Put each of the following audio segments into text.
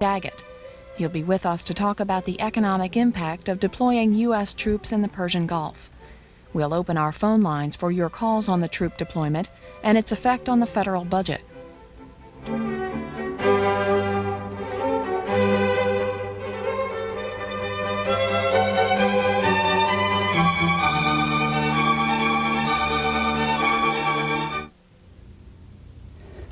Daggett. He'll be with us to talk about the economic impact of deploying U.S. troops in the Persian Gulf. We'll open our phone lines for your calls on the troop deployment and its effect on the federal budget.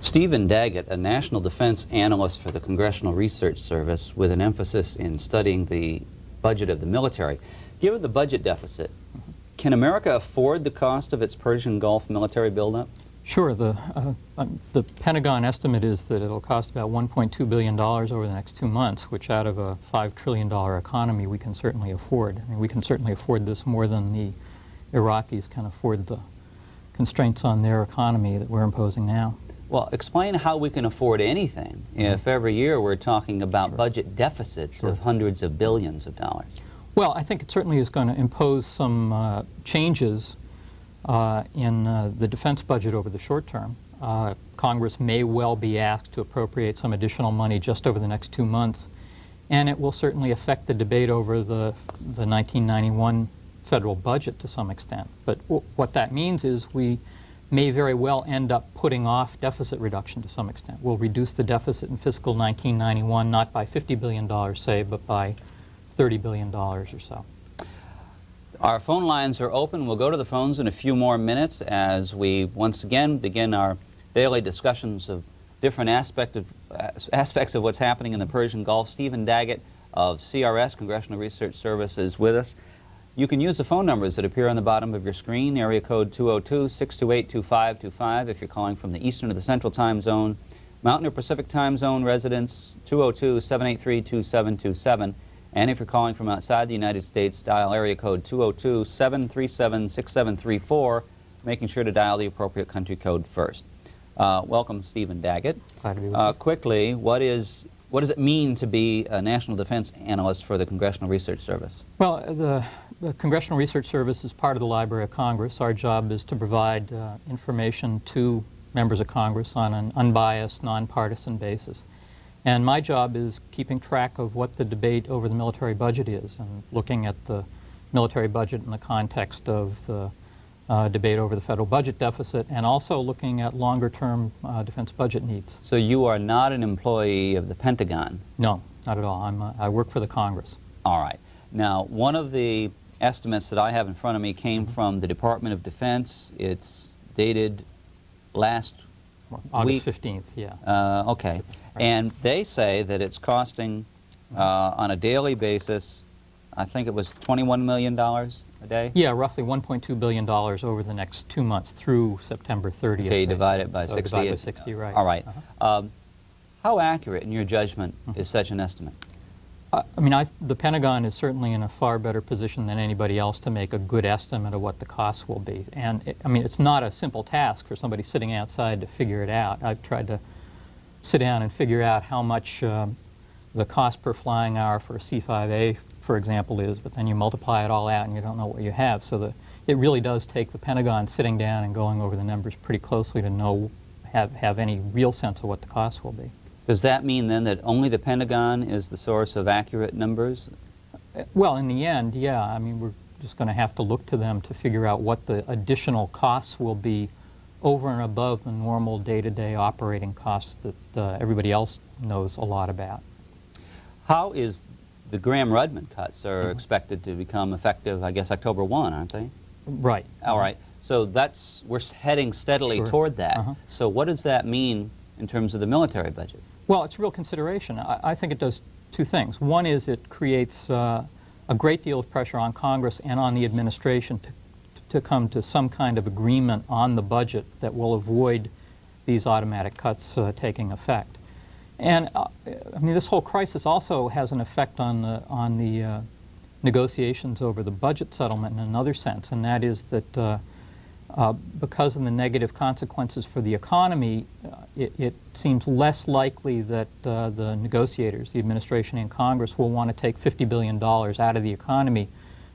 Stephen Daggett, a national defense analyst for the Congressional Research Service with an emphasis in studying the budget of the military. Given the budget deficit, can America afford the cost of its Persian Gulf military buildup? Sure. The Pentagon estimate is that it'll cost about $1.2 billion over the next 2 months, which out of a $5 trillion economy we can certainly afford. I mean, we can certainly afford this more than the Iraqis can afford the constraints on their economy that we're imposing now. Well, explain how we can afford anything if every year we're talking about budget deficits of hundreds of billions of dollars. Well, I think it certainly is going to impose some changes in the defense budget over the short term. Congress may well be asked to appropriate some additional money just over the next 2 months, and it will certainly affect the debate over the 1991 federal budget to some extent. But what that means is we may very well end up putting off deficit reduction to some extent. We'll reduce the deficit in fiscal 1991 not by $50 billion, say, but by $30 billion or so. Our phone lines are open. We'll go to the phones in a few more minutes as we once again begin our daily discussions of different aspects of what's happening in the Persian Gulf. Stephen Daggett of CRS, Congressional Research Service, is with us. You can use the phone numbers that appear on the bottom of your screen, area code 202-628-2525 if you're calling from the Eastern or the Central Time Zone. Mountain or Pacific Time Zone residents, 202-783-2727. And if you're calling from outside the United States, dial area code 202-737-6734, making sure to dial the appropriate country code first. Welcome, Stephen Daggett. Glad to be with you. Quickly, what does it mean to be a national defense analyst for the Congressional Research Service? Well, the Congressional Research Service is part of the Library of Congress. Our job is to provide information to members of Congress on an unbiased, nonpartisan basis. And my job is keeping track of what the debate over the military budget is and looking at the military budget in the context of the debate over the federal budget deficit, and also looking at longer-term defense budget needs. So you are not an employee of the Pentagon? No, not at all. I work for the Congress. All right. Now, one of the estimates that I have in front of me came from the Department of Defense. It's dated last August 15th, yeah. Okay. And they say that it's costing, on a daily basis, I think it was $21 million a day? Yeah, roughly $1.2 billion over the next 2 months through September 30th. Okay, divide it by so 60. Divide by 60, right. All right. How accurate, in your judgment, is such an estimate? I mean, the Pentagon is certainly in a far better position than anybody else to make a good estimate of what the costs will be. And, I mean, it's not a simple task for somebody sitting outside to figure it out. I've tried to sit down and figure out how much the cost per flying hour for a C-5A, for example, is, but then you multiply it all out and you don't know what you have. So it really does take the Pentagon sitting down and going over the numbers pretty closely to have any real sense of what the costs will be. Does that mean then that only the Pentagon is the source of accurate numbers? Well, in the end, yeah. I mean, we're just going to have to look to them to figure out what the additional costs will be over and above the normal day-to-day operating costs that everybody else knows a lot about. How is the Graham-Rudman cuts are expected to become effective, I guess, October 1, aren't they? Right. All right. So we're heading steadily toward that. So what does that mean in terms of the military budget? Well, it's a real consideration. I think it does two things. One is it creates a great deal of pressure on Congress and on the administration to come to some kind of agreement on the budget that will avoid these automatic cuts taking effect. And I mean, this whole crisis also has an effect on the negotiations over the budget settlement in another sense, and that is that because of the negative consequences for the economy, it seems less likely that the negotiators, the administration and Congress, will want to take $50 billion out of the economy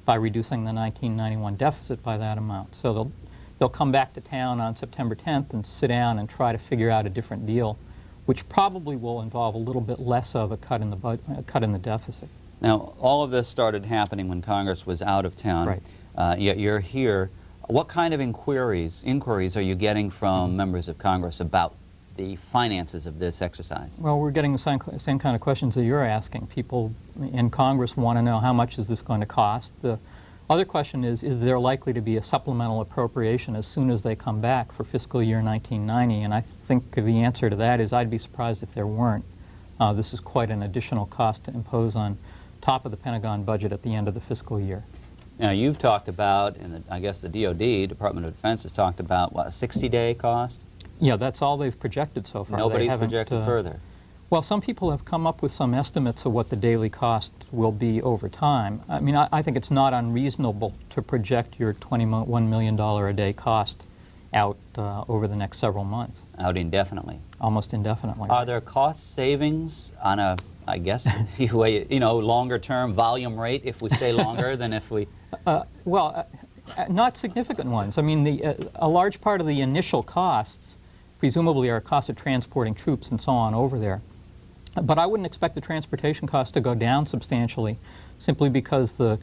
by reducing the 1991 deficit by that amount. So they'll come back to town on September 10th and sit down and try to figure out a different deal which probably will involve a little bit less of a cut in the deficit. Now, all of this started happening when Congress was out of town. Right. Yet you're here. What kind of inquiries are you getting from members of Congress about the finances of this exercise? Well, we're getting the same kind of questions that you're asking. People in Congress want to know how much is this going to cost. The other question is there likely to be a supplemental appropriation as soon as they come back for fiscal year 1990? And I think the answer to that is I'd be surprised if there weren't. This is quite an additional cost to impose on top of the Pentagon budget at the end of the fiscal year. Now, you've talked about, and I guess the DOD, Department of Defense, has talked about, what, a 60-day cost? Yeah, that's all they've projected so far. Nobody's projected further. Well, some people have come up with some estimates of what the daily cost will be over time. I mean, I think it's not unreasonable to project your $21 million a day cost out over the next several months. Out indefinitely. Almost indefinitely. Are there cost savings on a, I guess, longer-term volume rate if we stay longer than if we... Not significant ones. I mean, a large part of the initial costs presumably are costs of transporting troops and so on over there. But I wouldn't expect the transportation costs to go down substantially simply because the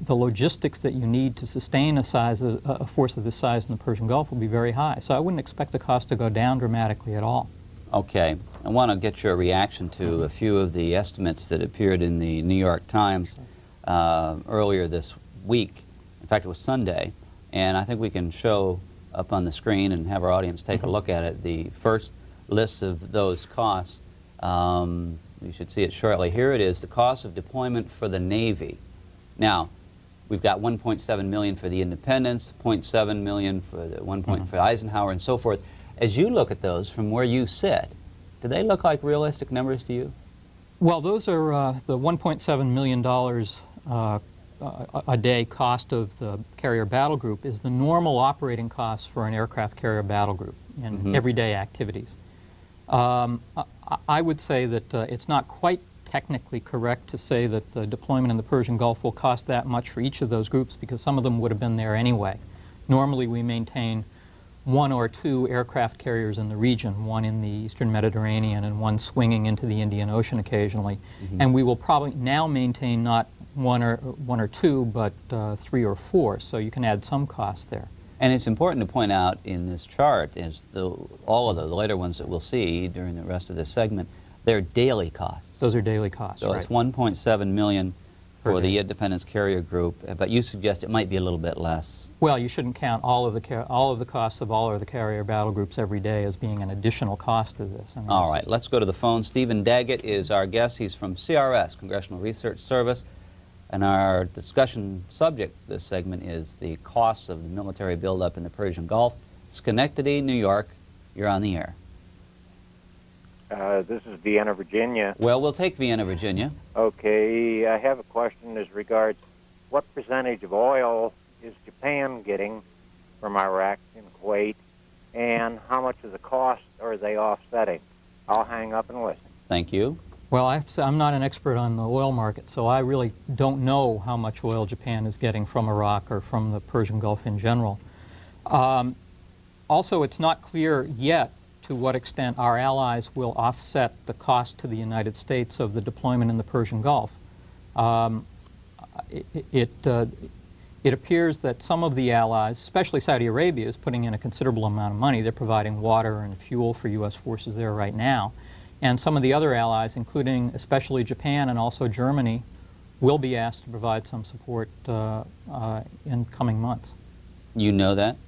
logistics that you need to sustain a force of this size in the Persian Gulf will be very high. So I wouldn't expect the cost to go down dramatically at all. Okay. I want to get your reaction to a few of the estimates that appeared in the New York Times earlier this week. In fact, it was Sunday. And I think we can show up on the screen and have our audience take a look at it. The first list of those costs, you should see it shortly. Here it is, the cost of deployment for the Navy. Now, we've got $1.7 million for the Independence, $0.7 million for the for Eisenhower, and so forth. As you look at those from where you sit, do they look like realistic numbers to you? Well, those are the $1.7 million a day cost of the carrier battle group is the normal operating costs for an aircraft carrier battle group in everyday activities. I would say that it's not quite technically correct to say that the deployment in the Persian Gulf will cost that much for each of those groups because some of them would have been there anyway. Normally we maintain one or two aircraft carriers in the region, one in the Eastern Mediterranean and one swinging into the Indian Ocean occasionally. And we will probably now maintain not one or two, but 3 or 4, so you can add some cost there. And it's important to point out in this chart, is all of the later ones that we'll see during the rest of this segment, they're daily costs. Those are daily costs, so right. It's $1.7 million for the Independence Carrier Group, but you suggest it might be a little bit less. Well, you shouldn't count all of the costs of all of the carrier battle groups every day as being an additional cost to this. I mean, all right, let's go to the phone. Stephen Daggett is our guest. He's from CRS, Congressional Research Service. And our discussion subject this segment is the costs of the military buildup in the Persian Gulf. Schenectady, New York, you're on the air. This is Vienna, Virginia. Well, we'll take Vienna, Virginia. Okay, I have a question as regards what percentage of oil is Japan getting from Iraq and Kuwait, and how much of the cost are they offsetting? I'll hang up and listen. Thank you. Well, I have to say, I'm not an expert on the oil market, so I really don't know how much oil Japan is getting from Iraq or from the Persian Gulf in general. Also, it's not clear yet to what extent our allies will offset the cost to the United States of the deployment in the Persian Gulf. It appears that some of the allies, especially Saudi Arabia, is putting in a considerable amount of money. They're providing water and fuel for U.S. forces there right now. And some of the other allies, including especially Japan and also Germany, will be asked to provide some support in coming months. You know that?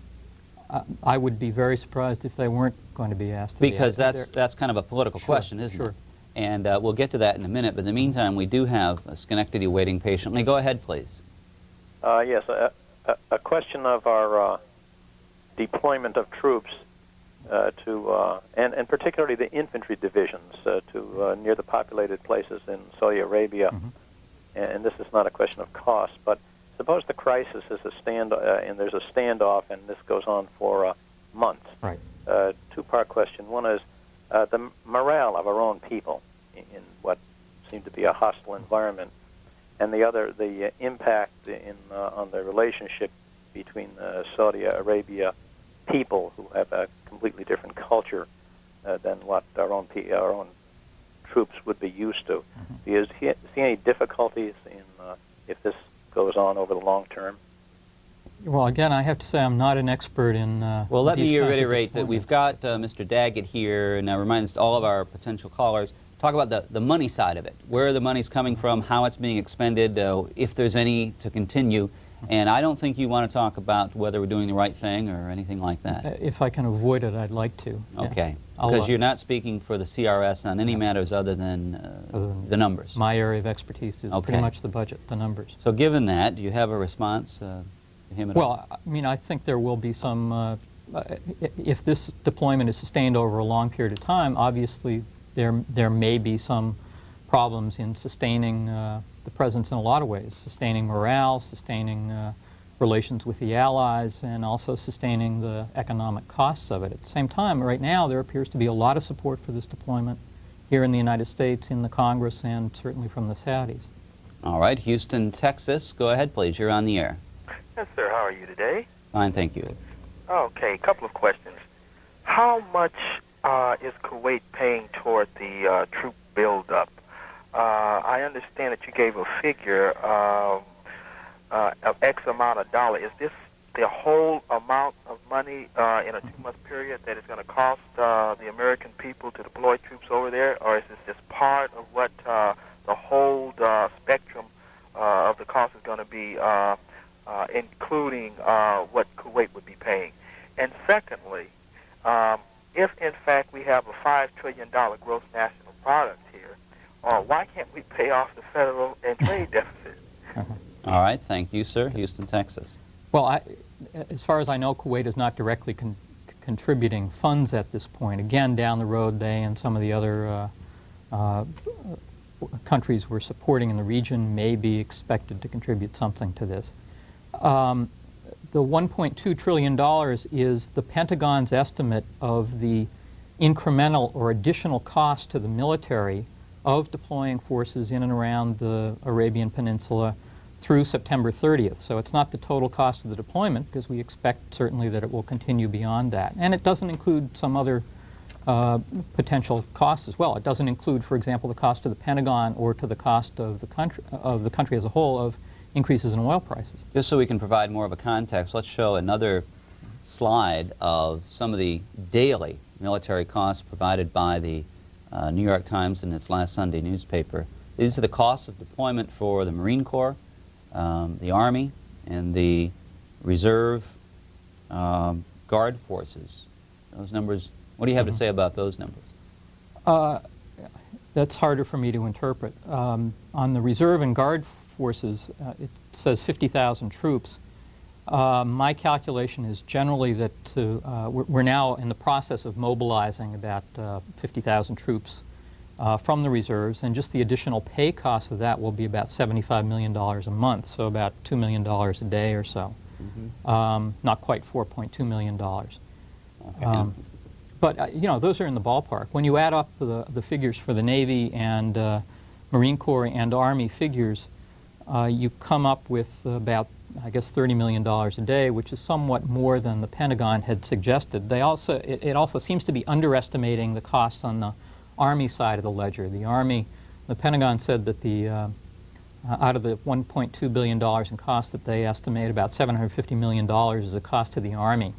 I would be very surprised if they weren't going to be asked. Because that's kind of a political question, isn't it? And we'll get to that in a minute. But in the meantime, we do have Schenectady waiting patiently. Go ahead, please. Yes, a question of our deployment of troops and particularly the infantry divisions to near the populated places in Saudi Arabia. And this is not a question of cost, but suppose the crisis is and there's a standoff, and this goes on for months. Right. Two-part question. One is the morale of our own people in what seemed to be a hostile environment, and the other, the impact on the relationship between Saudi Arabia people who have a completely different culture than what our own troops would be used to. Do you see any difficulties in if this goes on over the long term? Well, again, I have to say I'm not an expert in Well, let these me kinds of reiterate that we've got Mr. Daggett here, and I remind all of our potential callers, talk about the money side of it, where the money's coming from, how it's being expended, if there's any to continue. And I don't think you want to talk about whether we're doing the right thing or anything like that. If I can avoid it, I'd like to. Okay, Yeah. because you're not speaking for the CRS on any matters other than the numbers. My area of expertise is Okay. pretty much the budget, the numbers. So given that, do you have a response to him at all? Well, I mean, I think there will be some, if this deployment is sustained over a long period of time, obviously there may be some problems in sustaining the presence in a lot of ways, sustaining morale, sustaining relations with the Allies, and also sustaining the economic costs of it. At the same time, right now, there appears to be a lot of support for this deployment here in the United States, in the Congress, and certainly from the Saudis. All right, Houston, Texas. Go ahead, please. You're on the air. Yes, sir. How are you today? Fine, thank you. Okay, a couple of questions. How much is Kuwait paying toward the troop buildup? I understand that you gave a figure of X amount of dollar. Is this the whole amount of money in a 2-month period that is going to cost the American people to deploy troops over there, or is this just part of what the whole spectrum of the cost is going to be, including what Kuwait would be paying? And secondly, if in fact we have a $5 trillion gross national product here, why can't we pay off the federal and trade deficit? All right, thank you, sir. Houston, Texas. Well, as far as I know, Kuwait is not directly contributing funds at this point. Again, down the road, they and some of the other countries we're supporting in the region may be expected to contribute something to this. The $1.2 trillion is the Pentagon's estimate of the incremental or additional cost to the military of deploying forces in and around the Arabian Peninsula through September 30th. So it's not the total cost of the deployment, because we expect certainly that it will continue beyond that. And it doesn't include some other potential costs as well. It doesn't include, for example, the cost to the Pentagon or to the cost of the country as a whole of increases in oil prices. Just so we can provide more of a context, let's show another slide of some of the daily military costs provided by the New York Times in its last Sunday newspaper. These are the costs of deployment for the Marine Corps, the Army, and the Reserve Guard forces. Those numbers, what do you have to say about those numbers? That's harder for me to interpret. On the Reserve and Guard forces, it says 50,000 troops. My calculation is generally that we're now in the process of mobilizing about 50,000 troops from the reserves, and just the additional pay cost of that will be about $75 million a month, so about $2 million a day or so. Not quite $4.2 million. Okay. But you know, those are in the ballpark. When you add up the figures for the Navy and Marine Corps and Army figures, you come up with about, I guess, $30 million a day, which is somewhat more than the Pentagon had suggested. It also seems to be underestimating the costs on the Army side of the ledger. The Pentagon said that out of the $1.2 billion in costs that they estimate, about $750 million is a cost to the Army.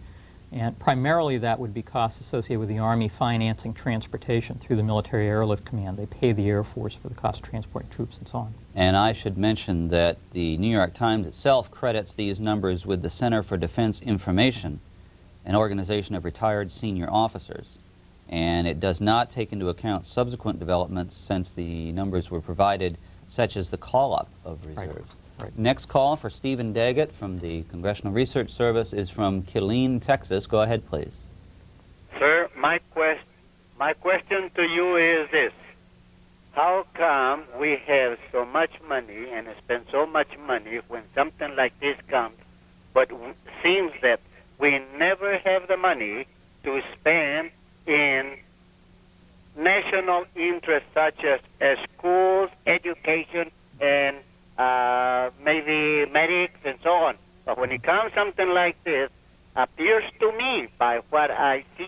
And primarily that would be costs associated with the Army financing transportation through the Military Airlift Command. They pay the Air Force for the cost of transporting troops and so on. And I should mention that the New York Times itself credits these numbers with the Center for Defense Information, an organization of retired senior officers. And it does not take into account subsequent developments since the numbers were provided, such as the call-up of reserves. Right. Next call for Stephen Daggett from the Congressional Research Service is from Killeen, Texas. Go ahead, please. Sir, my question to you is this. How come we have so much money and spend so much money when something like this comes, but seems that we never have the money to spend in national interests such as schools, education, and maybe medics and so on. But when it comes something like this, appears to me, by what I see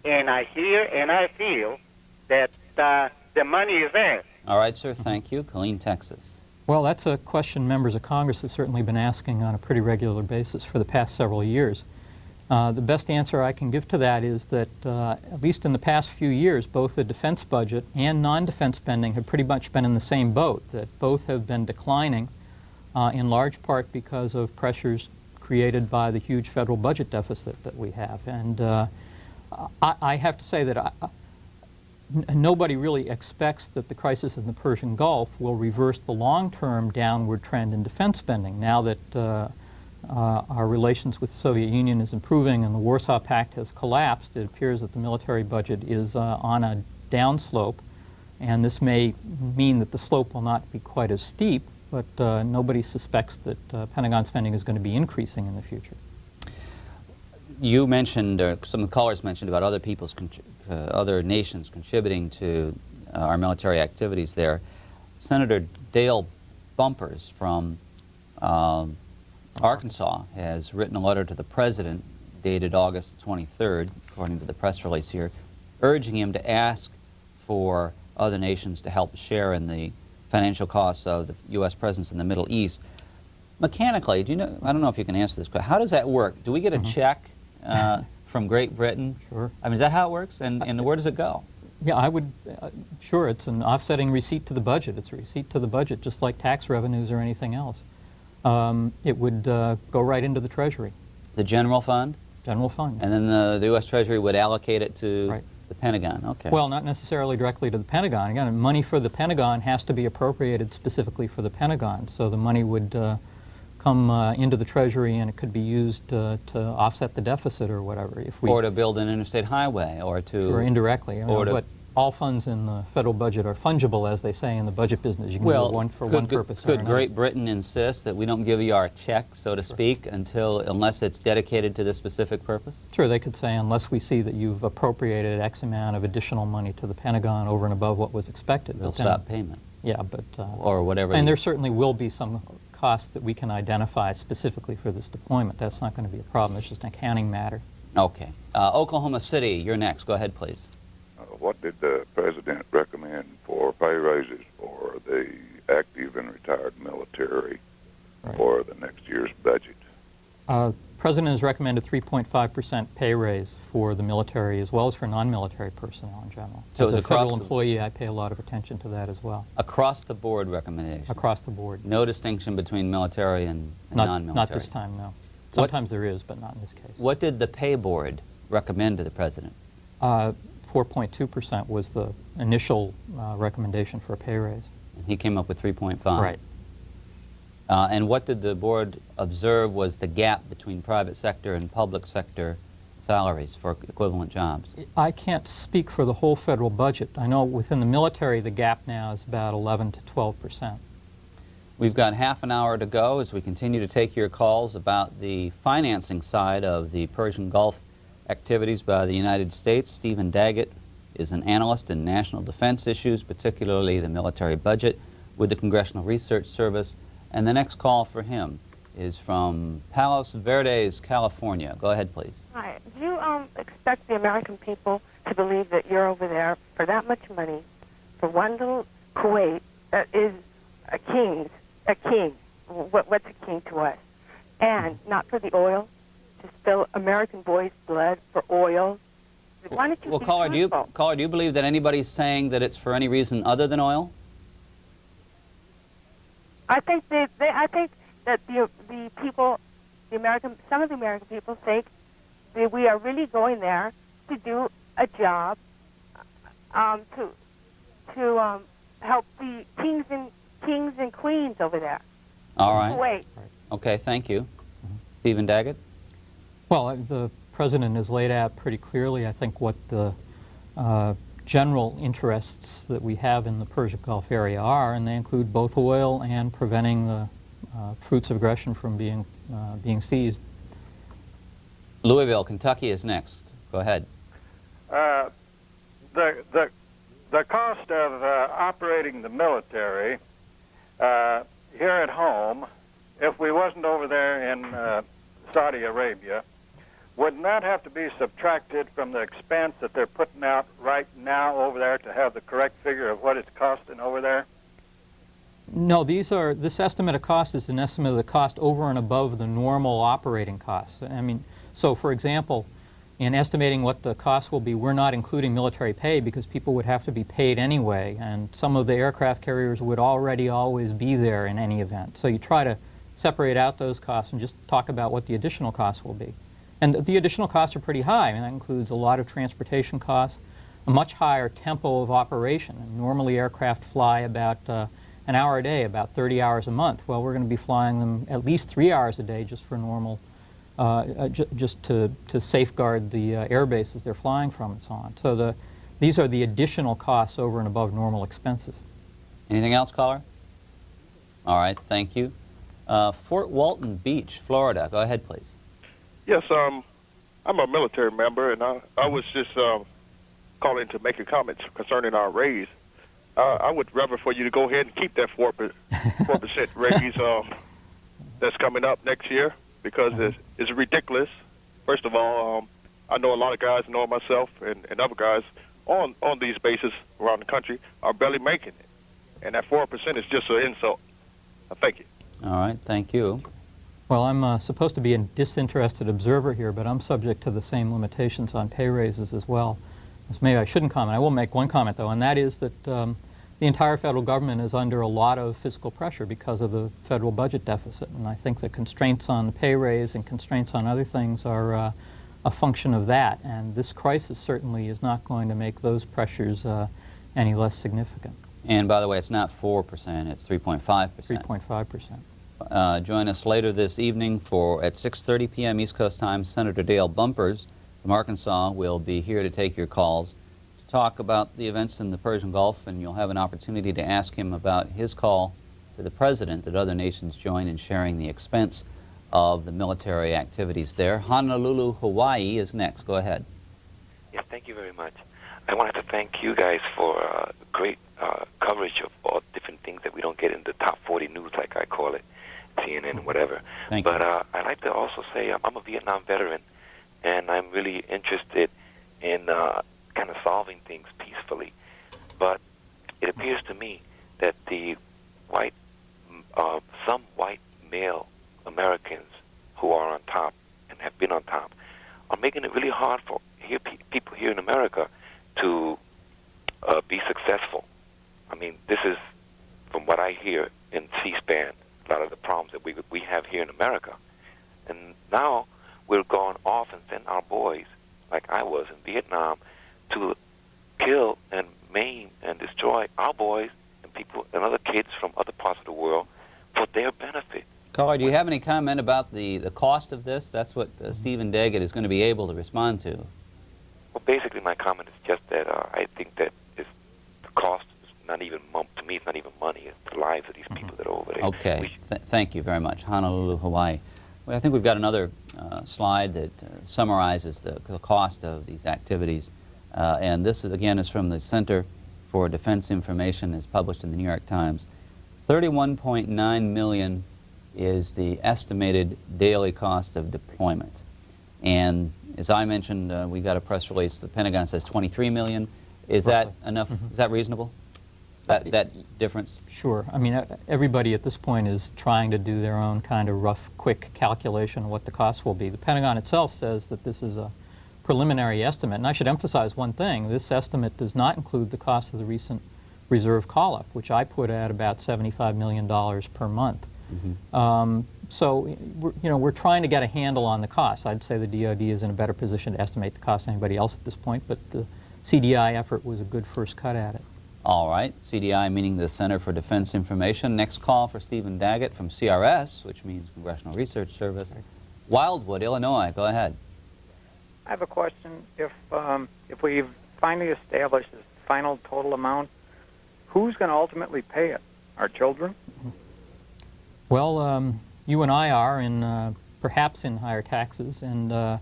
and I hear and I feel that the money is there. All right, sir. Thank you. Killeen, Texas. Well, that's a question members of Congress have certainly been asking on a pretty regular basis for the past several years. The best answer I can give to that is that, at least in the past few years, both the defense budget and non-defense spending have pretty much been in the same boat, that both have been declining in large part because of pressures created by the huge federal budget deficit that we have. And I have to say that nobody really expects that the crisis in the Persian Gulf will reverse the long-term downward trend in defense spending. Now that our relations with the Soviet Union is improving and the Warsaw Pact has collapsed, it appears that the military budget is on a downslope, and this may mean that the slope will not be quite as steep, but nobody suspects that Pentagon spending is going to be increasing in the future. You mentioned, some of the callers mentioned about other nations contributing to our military activities there. Senator Dale Bumpers from Arkansas has written a letter to the President dated August 23rd, according to the press release here, urging him to ask for other nations to help share in the financial costs of the U.S. presence in the Middle East. Mechanically, do you know, I don't know if you can answer this, but how does that work? Do we get a check from Great Britain? Sure. I mean, is that how it works? And where does it go? Yeah, I would, sure, it's an offsetting receipt to the budget. It's a receipt to the budget, just like tax revenues or anything else. It would go right into the Treasury. The general fund? General fund. And then the U.S. Treasury would allocate it to the Pentagon. Okay. Well, not necessarily directly to the Pentagon. Again, money for the Pentagon has to be appropriated specifically for the Pentagon. So the money would come into the Treasury, and it could be used to offset the deficit or whatever. Or to build an interstate highway, or to... Sure, indirectly. Or all funds in the federal budget are fungible, as they say in the budget business. You can do one for one purpose or another. Could Great Britain insist that we don't give you our check, so to speak, unless it's dedicated to this specific purpose? Sure, they could say, unless we see that you've appropriated X amount of additional money to the Pentagon over and above what was expected. They'll stop payment. Yeah, but... or whatever. And there certainly will be some costs that we can identify specifically for this deployment. That's not going to be a problem. It's just an accounting matter. Okay. Oklahoma City, you're next. Go ahead, please. What did the President recommend for pay raises for the active and retired military for the next year's budget? The President has recommended 3.5% pay raise for the military as well as for non-military personnel in general. So as a federal employee, I pay a lot of attention to that as well. Across the board recommendation? Across the board. No distinction between military and non-military? Not this time, no. Sometimes there is, but not in this case. What did the pay board recommend to the President? 4.2% was the initial recommendation for a pay raise. And he came up with 3.5. Right. And what did the board observe was the gap between private sector and public sector salaries for equivalent jobs? I can't speak for the whole federal budget. I know within the military the gap now is about 11 to 12%. We've got half an hour to go as we continue to take your calls about the financing side of the Persian Gulf activities by the United States. Stephen Daggett is an analyst in national defense issues, particularly the military budget, with the Congressional Research Service. And the next call for him is from Palos Verdes, California. Go ahead, please. Hi. Do you expect the American people to believe that you're over there for that much money for one little Kuwait that is a king? What's a king to us? And not for the oil? To spill American boys' blood for oil? Why don't you well, caller, do you believe that anybody's saying that it's for any reason other than oil? I think I think that the people, some of the American people think that we are really going there to do a job, to help the kings and queens over there. All right. Wait. Okay, thank you. Stephen Daggett? Well, the President has laid out pretty clearly, I think, what the general interests that we have in the Persian Gulf area are, and they include both oil and preventing the fruits of aggression from being seized. Louisville, Kentucky is next. Go ahead. The cost of operating the military here at home, if we wasn't over there in Saudi Arabia, wouldn't that have to be subtracted from the expense that they're putting out right now over there to have the correct figure of what it's costing over there? No, this estimate of cost is an estimate of the cost over and above the normal operating costs. I mean, so for example, in estimating what the cost will be, we're not including military pay because people would have to be paid anyway, and some of the aircraft carriers would already always be there in any event. So you try to separate out those costs and just talk about what the additional costs will be. And the additional costs are pretty high. I mean, that includes a lot of transportation costs, a much higher tempo of operation. And normally aircraft fly about an hour a day, about 30 hours a month. Well, we're going to be flying them at least 3 hours a day just for normal, just to safeguard the air bases they're flying from and so on. So these are the additional costs over and above normal expenses. Anything else, caller? All right, thank you. Fort Walton Beach, Florida. Go ahead, please. Yes, I'm a military member, and I was just calling to make a comment concerning our raise. I would rather for you to go ahead and keep that 4% raise that's coming up next year, because it's ridiculous. First of all, I know a lot of guys, know myself, and other guys on these bases around the country are barely making it, and that 4% is just an insult. Thank you. All right, thank you. Well, I'm supposed to be a disinterested observer here, but I'm subject to the same limitations on pay raises as well. So maybe I shouldn't comment. I will make one comment, though, and that is that the entire federal government is under a lot of fiscal pressure because of the federal budget deficit. And I think the constraints on the pay raise and constraints on other things are a function of that. And this crisis certainly is not going to make those pressures any less significant. And by the way, it's not 4%, it's 3.5%. 3.5%. Join us later this evening at 6:30 p.m. East Coast time. Senator Dale Bumpers from Arkansas will be here to take your calls to talk about the events in the Persian Gulf, and you'll have an opportunity to ask him about his call to the president that other nations join in sharing the expense of the military activities there. Honolulu, Hawaii is next. Go ahead. Yes, thank you very much. I wanted to thank you guys for great coverage of all different things that we don't get in the top 40 news, like I call it. CNN, whatever. Thank you. But I'd like to also say I'm a Vietnam veteran, and I'm really interested in kind of solving things peacefully. But it appears to me that the some white male Americans who are on top and have been on top are making it really hard for people here in America to be successful. I mean, this is, from what I hear in C-SPAN, a lot of the problems that we have here in America. And now we're going off and send our boys, like I was in Vietnam, to kill and maim and destroy our boys and people and other kids from other parts of the world for their benefit. Caller, do you have any comment about the cost of this? That's what Stephen Daggett is going to be able to respond to. Well, basically my comment is just that I think that the cost is not even, to me, it's not even money. It's the lives of these people that are over there. Okay. Thank you very much. Honolulu, Hawaii. Well, I think we've got another slide that summarizes the cost of these activities. And this, again, is from the Center for Defense Information. It's published in the New York Times. $31.9 million is the estimated daily cost of deployment. And as I mentioned, we got a press release. The Pentagon says $23 million. Is that enough? Is that reasonable? That difference? Sure. I mean, everybody at this point is trying to do their own kind of rough, quick calculation of what the cost will be. The Pentagon itself says that this is a preliminary estimate. And I should emphasize one thing. This estimate does not include the cost of the recent reserve call-up, which I put at about $75 million per month. So, we're trying to get a handle on the cost. I'd say the DoD is in a better position to estimate the cost than anybody else at this point, but the CDI effort was a good first cut at it. All right. CDI meaning the Center for Defense Information. Next call for Stephen Daggett from CRS, which means Congressional Research Service. Wildwood, Illinois. Go ahead. I have a question. If we've finally established the final total amount, who's going to ultimately pay it? Our children? Well, you and I are, perhaps in higher taxes, and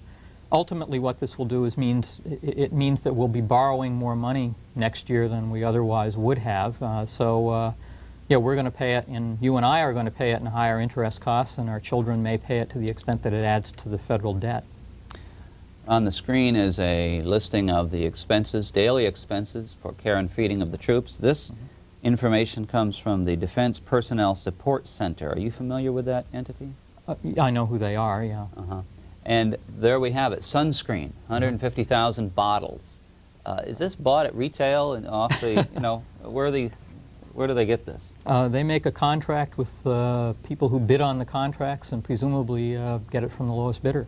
ultimately what this will do is it means that we'll be borrowing more money next year than we otherwise would have. Yeah, we're going to pay it, and you and I are going to pay it in higher interest costs, and our children may pay it to the extent that it adds to the federal debt. On the screen is a listing of the expenses, daily expenses for care and feeding of the troops. This information comes from the Defense Personnel Support Center. Are you familiar with that entity? I know who they are, yeah. And there we have it, sunscreen, 150,000 bottles. Is this bought at retail and off the, you know, where do they get this? They make a contract with people who bid on the contracts and presumably get it from the lowest bidder.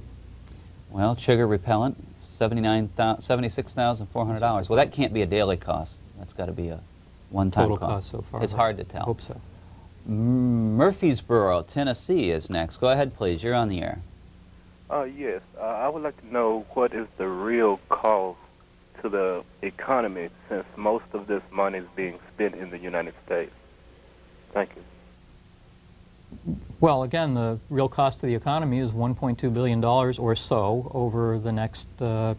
Well, sugar repellent, $76,400. Well, that can't be a daily cost. That's got to be a one-time Total cost. cost so far. It's hard to tell. I hope so. Murfreesboro, Tennessee is next. Go ahead, please. You're on the air. Yes. I would like to know what is the real cost to the economy since most of this money is being spent in the United States. Thank you. Well, again, the real cost to the economy is $1.2 billion or so over the next, well,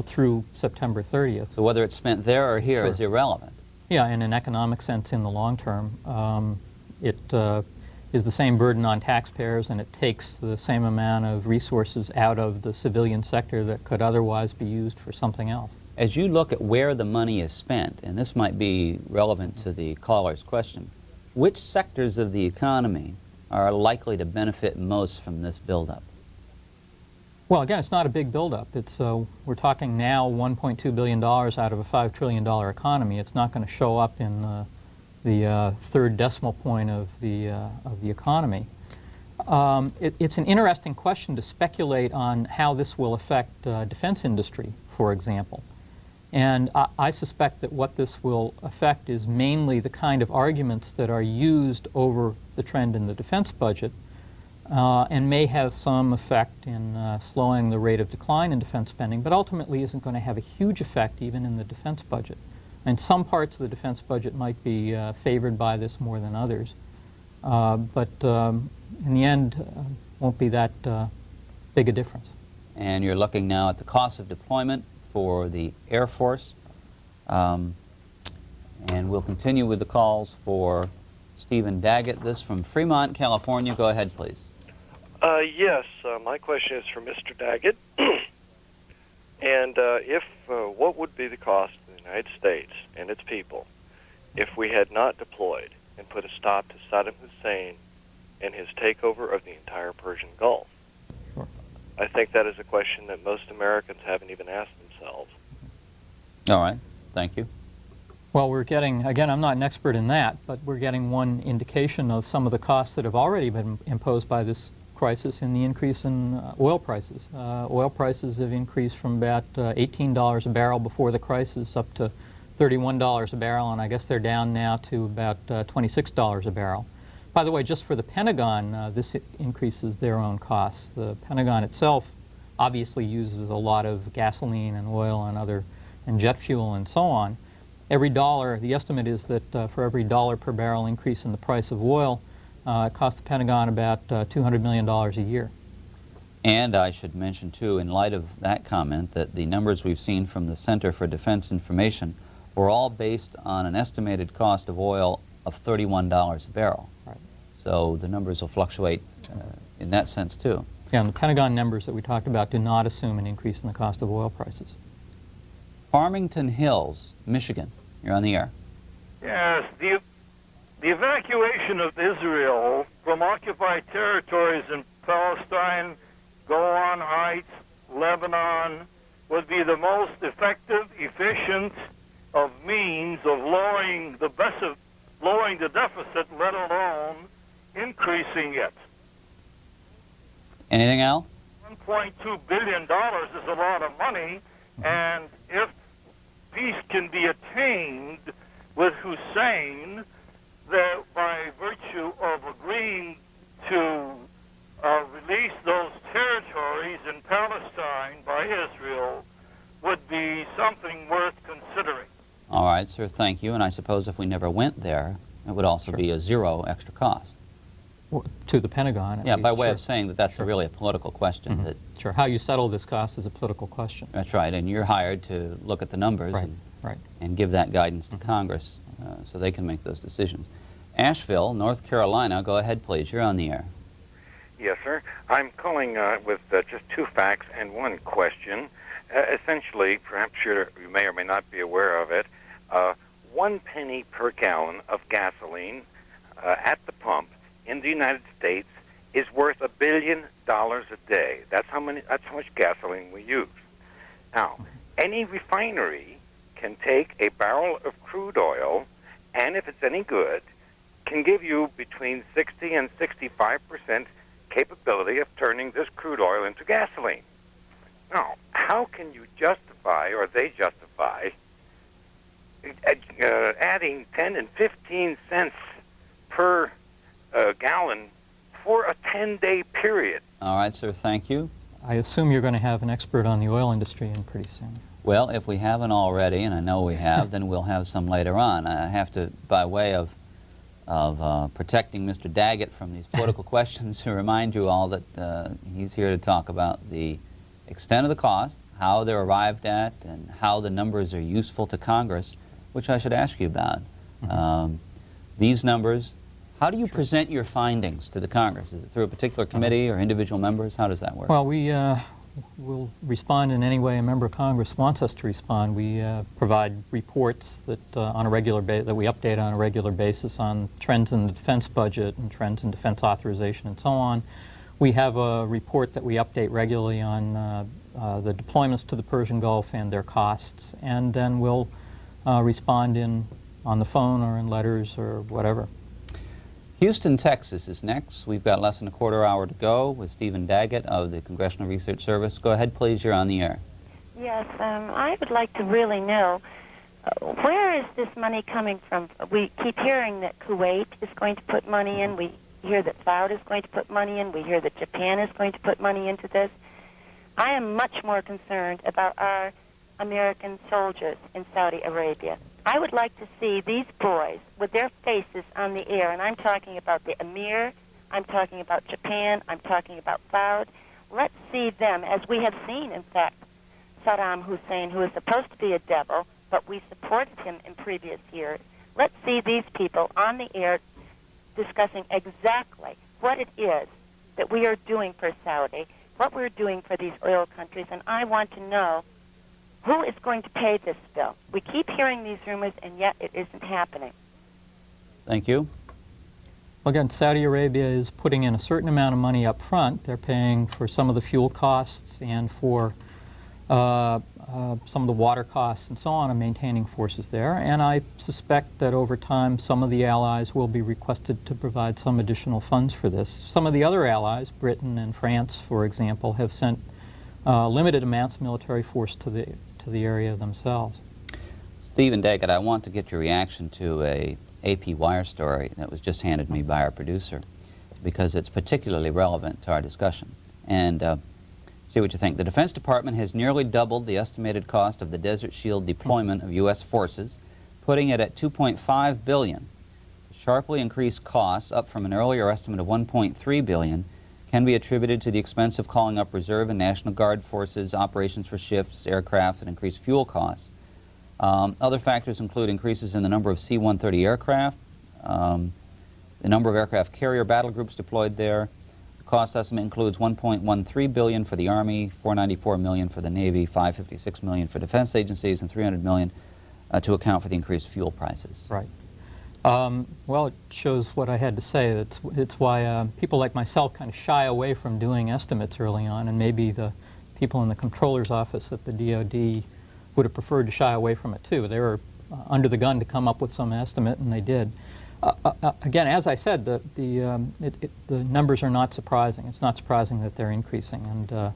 through September 30th. So whether it's spent there or here is irrelevant. Yeah, in an economic sense in the long term. It is the same burden on taxpayers, and it takes the same amount of resources out of the civilian sector that could otherwise be used for something else. As you look at where the money is spent, and this might be relevant to the caller's question, which sectors of the economy are likely to benefit most from this buildup? Well, again, it's not a big buildup. It's we're talking now $1.2 billion out of a $5 trillion economy. It's not going to show up in the third decimal point of the economy. It's an interesting question to speculate on how this will affect defense industry, for example. And I suspect that what this will affect is mainly the kind of arguments that are used over the trend in the defense budget and may have some effect in slowing the rate of decline in defense spending, but ultimately isn't going to have a huge effect even in the defense budget. And some parts of the defense budget might be favored by this more than others. But in the end, won't be that big a difference. And you're looking now at the cost of deployment for the Air Force. And we'll continue with the calls for Stephen Daggett. This from Fremont, California. Go ahead, please. Yes, my question is for Mr. Daggett. And what would be the cost of the United States and its people if we had not deployed and put a stop to Saddam Hussein and his takeover of the entire Persian Gulf? Sure. I think that is a question that most Americans haven't even asked themselves. All right. Thank you. Well, we're getting, again, I'm not an expert in that, but we're getting one indication of some of the costs that have already been imposed by this crisis in the increase in oil prices. Oil prices have increased from about $18 a barrel before the crisis up to $31 a barrel, and I guess they're down now to about $26 a barrel. By the way, just for the Pentagon, this increases their own costs. The Pentagon itself obviously uses a lot of gasoline and oil and jet fuel and so on. Every dollar, the estimate is that for every dollar per barrel increase in the price of oil, it costs the Pentagon about $200 million a year. And I should mention, too, in light of that comment, that the numbers we've seen from the Center for Defense Information were all based on an estimated cost of oil of $31 a barrel. Right. So the numbers will fluctuate in that sense, too. Yeah, and the Pentagon numbers that we talked about do not assume an increase in the cost of oil prices. Farmington Hills, Michigan. You're on the air. Yes, the evacuation of Israel from occupied territories in Palestine, Golan Heights, Lebanon, would be the most effective, efficient of means of lowering the deficit, let alone increasing it. Anything else? $1.2 billion is a lot of money, and if peace can be attained with Hussein, that by virtue of agreeing to release those territories in Palestine by Israel, would be something worth considering. All right, sir, thank you. And I suppose if we never went there, it would also be a zero extra cost. Well, to the Pentagon, at yeah, least, by way sure. of saying that that's really a political question. That, sure, how you settle this cost is a political question. That's right, and you're hired to look at the numbers and give that guidance to Congress so they can make those decisions. Asheville, North Carolina, go ahead, please. You're on the air. Yes, sir. I'm calling with just two facts and one question. Essentially, perhaps you may or may not be aware of it, 1 penny per gallon of gasoline at the pump in the United States is worth $1 billion a day. That's how much gasoline we use. Now, any refinery can take a barrel of crude oil, and if it's any good, can give you between 60 and 65% capability of turning this crude oil into gasoline. Now, how can you justify, or they justify, adding 10 and 15 cents per gallon for a 10-day period? All right, sir, thank you. I assume you're going to have an expert on the oil industry in pretty soon. Well, if we haven't already, and I know we have, then we'll have some later on. I have to, by way of protecting Mr. Daggett from these political questions, to remind you all that he's here to talk about the extent of the costs, how they're arrived at, and how the numbers are useful to Congress, which I should ask you about. These numbers, how do you present your findings to the Congress? Is it through a particular committee or individual members? How does that work? Well, we will respond in any way a member of Congress wants us to respond. We provide reports that on a regular that we update on a regular basis on trends in the defense budget and trends in defense authorization and so on. We have a report that we update regularly on the deployments to the Persian Gulf and their costs, and then we'll respond on the phone or in letters or whatever. Houston, Texas is next. We've got less than a quarter hour to go with Stephen Daggett of the Congressional Research Service. Go ahead, please. You're on the air. Yes, I would like to really know where is this money coming from? We keep hearing that Kuwait is going to put money in. We hear that Saudi is going to put money in. We hear that Japan is going to put money into this. I am much more concerned about our American soldiers in Saudi Arabia. I would like to see these boys with their faces on the air, and I'm talking about the Emir, I'm talking about Japan, I'm talking about Saud. Let's see them, as we have seen, in fact, Saddam Hussein, who is supposed to be a devil, but we supported him in previous years. Let's see these people on the air discussing exactly what it is that we are doing for Saudi, what we're doing for these oil countries, and I want to know who is going to pay this bill? We keep hearing these rumors, and yet it isn't happening. Thank you. Well, again, Saudi Arabia is putting in a certain amount of money up front. They're paying for some of the fuel costs and for some of the water costs and so on, and maintaining forces there. And I suspect that over time, some of the allies will be requested to provide some additional funds for this. Some of the other allies, Britain and France, for example, have sent limited amounts of military force to the area themselves. Stephen Daggett, I want to get your reaction to a AP Wire story that was just handed me by our producer, because it's particularly relevant to our discussion. And see what you think. The Defense Department has nearly doubled the estimated cost of the Desert Shield deployment of U.S. forces, putting it at $2.5 billion. The sharply increased costs, up from an earlier estimate of $1.3 billion, can be attributed to the expense of calling up Reserve and National Guard forces, operations for ships, aircraft, and increased fuel costs. Other factors include increases in the number of C-130 aircraft, the number of aircraft carrier battle groups deployed there. The cost estimate includes $1.13 billion for the Army, $494 million for the Navy, $556 million for defense agencies, and $300 million to account for the increased fuel prices. Right. Well, it shows what I had to say. It's why people like myself kind of shy away from doing estimates early on, and maybe the people in the Comptroller's office at the DOD would have preferred to shy away from it too. They were under the gun to come up with some estimate, and they did. Again, as I said, the numbers are not surprising. It's not surprising that they're increasing, and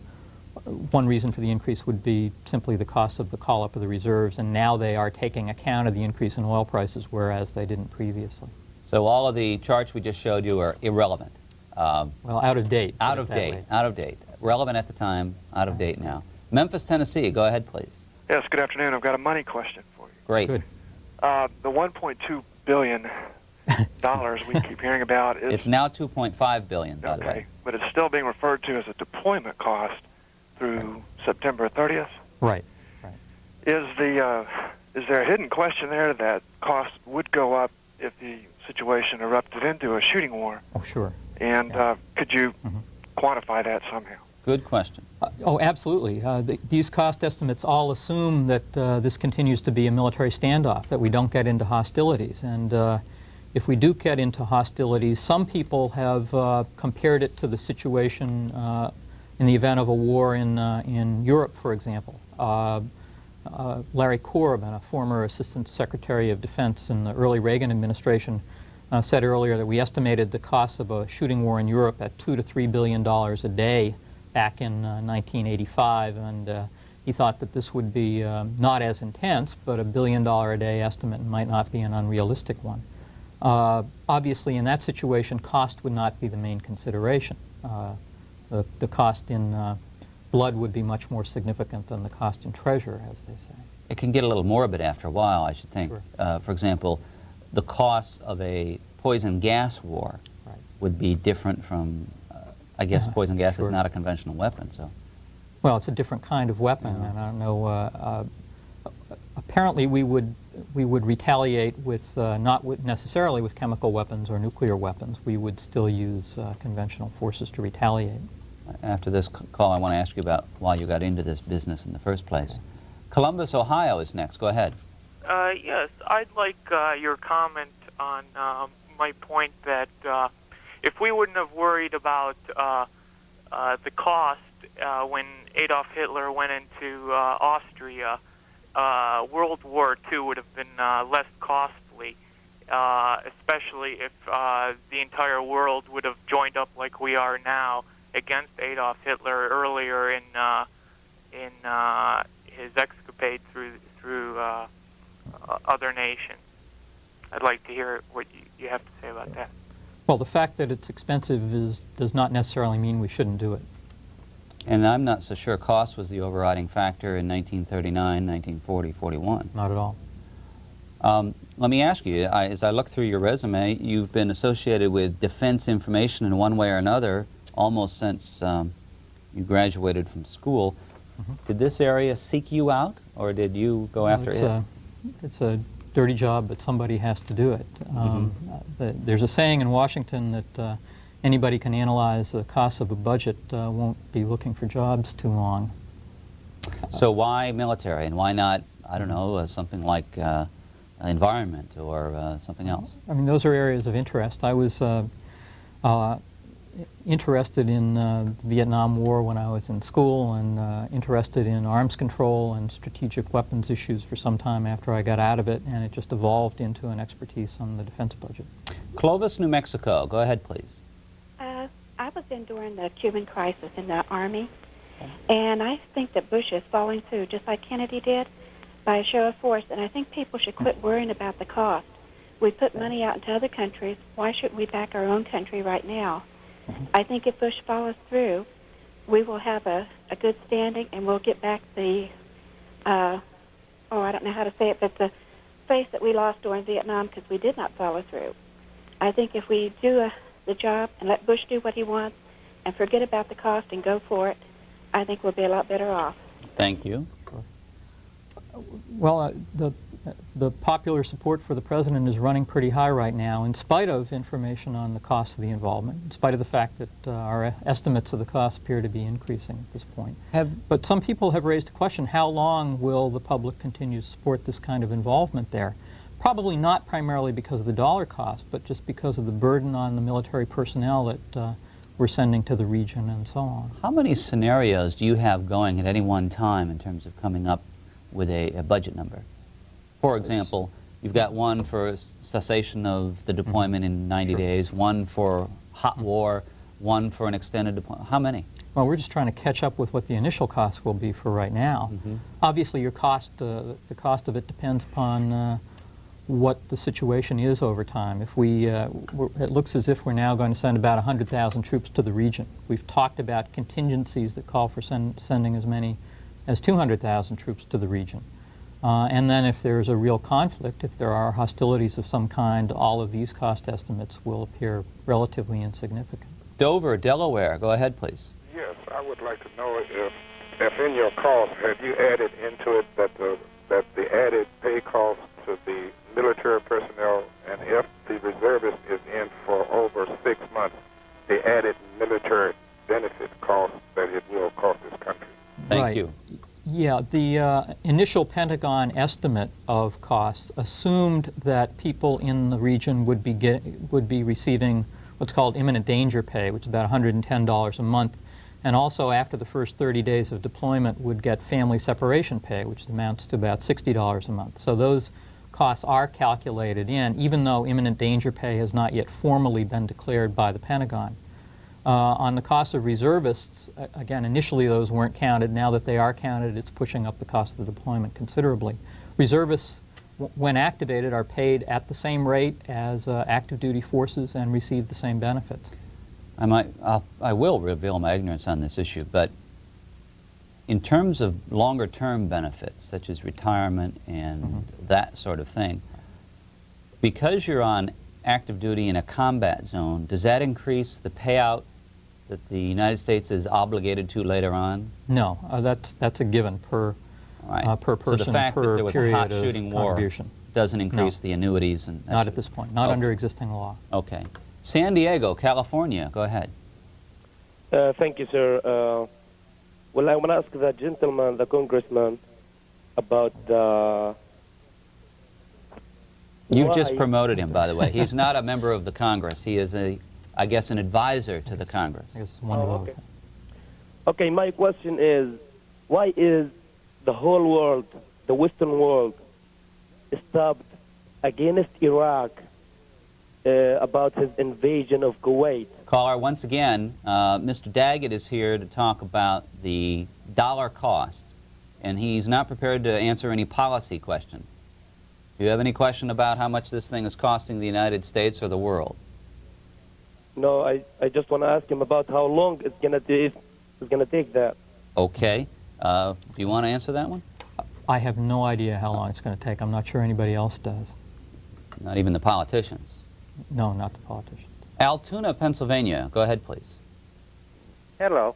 one reason for the increase would be simply the cost of the call-up of the reserves, and now they are taking account of the increase in oil prices, whereas they didn't previously. So all of the charts we just showed you are irrelevant. Well, out of date. Out of date. Out of date. Relevant at the time, out of date now. Memphis, Tennessee. Go ahead, please. Yes, good afternoon. I've got a money question for you. Great. Good. The $1.2 billion we keep hearing about is... It's now $2.5 billion, by the way. But it's still being referred to as a deployment cost through September 30th. Right. Is there a hidden question there that costs would go up if the situation erupted into a shooting war? Oh, sure. And could you quantify that somehow? Good question. Oh, absolutely. These cost estimates all assume that this continues to be a military standoff, that we don't get into hostilities. And if we do get into hostilities, some people have compared it to the situation in the event of a war in Europe, for example. Larry Corbin, a former Assistant Secretary of Defense in the early Reagan administration, said earlier that we estimated the cost of a shooting war in Europe at $2 to $3 billion a day back in 1985, and he thought that this would be not as intense, but $1 billion a day estimate might not be an unrealistic one. Obviously, in that situation, cost would not be the main consideration. The cost in blood would be much more significant than the cost in treasure, as they say. It can get a little morbid after a while, I should think. Sure. For example, the cost of a poison gas war would be different from, I guess poison gas is not a conventional weapon, so. Well, it's a different kind of weapon, and I don't know, apparently we would retaliate with, necessarily with chemical weapons or nuclear weapons. We would still use conventional forces to retaliate. After this call, I want to ask you about why you got into this business in the first place. Columbus, Ohio is next. Go ahead. Yes, I'd like your comment on my point that if we wouldn't have worried about the cost when Adolf Hitler went into Austria, World War II would have been less costly, especially if the entire world would have joined up like we are now against Adolf Hitler earlier in his escapade through other nations. I'd like to hear what you have to say about that. Well, the fact that it's expensive does not necessarily mean we shouldn't do it. And I'm not so sure cost was the overriding factor in 1939, 1940, 41. Not at all. Let me ask you, as I look through your resume, you've been associated with defense information in one way or another almost since you graduated from school. Did this area seek you out, or did you go after it? It's a dirty job, but somebody has to do it. There's a saying in Washington that anybody can analyze the cost of a budget, won't be looking for jobs too long. So why military, and why not, I don't know, something like environment or something else? I mean, those are areas of interest. I was interested in the Vietnam War when I was in school, and interested in arms control and strategic weapons issues for some time after I got out of it, and it just evolved into an expertise on the defense budget. Clovis, New Mexico. Go ahead, please. I was in during the Cuban crisis in the Army, and I think that Bush is following through, just like Kennedy did, by a show of force, and I think people should quit worrying about the cost. We put money out into other countries. Why shouldn't we back our own country right now? I think if Bush follows through, we will have a good standing, and we'll get back the, I don't know how to say it, but the face that we lost during Vietnam because we did not follow through. I think if we do the job and let Bush do what he wants and forget about the cost and go for it, I think we'll be a lot better off. Thank you. Well, the popular support for the president is running pretty high right now, in spite of information on the cost of the involvement, in spite of the fact that our estimates of the cost appear to be increasing at this point. But some people have raised the question, how long will the public continue to support this kind of involvement there? Probably not primarily because of the dollar cost, but just because of the burden on the military personnel that we're sending to the region and so on. How many scenarios do you have going at any one time in terms of coming up with a budget number? For example, you've got one for cessation of the deployment in 90 days, one for hot war, one for an extended deployment. How many? Well, we're just trying to catch up with what the initial cost will be for right now. Obviously, your cost, the cost of it depends upon what the situation is over time. If it looks as if we're now going to send about 100,000 troops to the region. We've talked about contingencies that call for sending as many as 200,000 troops to the region. And then if there's a real conflict, if there are hostilities of some kind, all of these cost estimates will appear relatively insignificant. Dover, Delaware. Go ahead, please. Yes, I would like to know if in your cost, have you added into it that the added pay cost to the military personnel, and if the reservist is in for over 6 months, the added military benefit Yeah, the initial Pentagon estimate of costs assumed that people in the region would be receiving what's called imminent danger pay, which is about $110 a month, and also after the first 30 days of deployment would get family separation pay, which amounts to about $60 a month. So those costs are calculated in, even though imminent danger pay has not yet formally been declared by the Pentagon. On the cost of reservists, again, initially those weren't counted. Now that they are counted, it's pushing up the cost of the deployment considerably. Reservists, when activated, are paid at the same rate as active duty forces and receive the same benefits. I will reveal my ignorance on this issue, but in terms of longer-term benefits, such as retirement and that sort of thing, because you're on active duty in a combat zone, does that increase the payout that the United States is obligated to later on? No, that's a given per person, so the fact per that there was a hot shooting war doesn't increase the annuities? And not at this point, not under existing law. Okay. San Diego, California, go ahead. Thank you, sir. Well, I want to ask the gentleman, the congressman, about You've just promoted him, by the way. He's not a member of the Congress. He is, I guess, an advisor to the Congress. Yes, okay. Okay, my question is, why is the whole world, the Western world, stopped against Iraq about his invasion of Kuwait? Caller, once again, Mr. Daggett is here to talk about the dollar cost, and he's not prepared to answer any policy question. Do you have any question about how much this thing is costing the United States or the world? No, I just want to ask him about how long it's going to take that. Okay. Do you want to answer that one? I have no idea how long it's going to take. I'm not sure anybody else does. Not even the politicians? No, not the politicians. Altoona, Pennsylvania. Go ahead, please. Hello.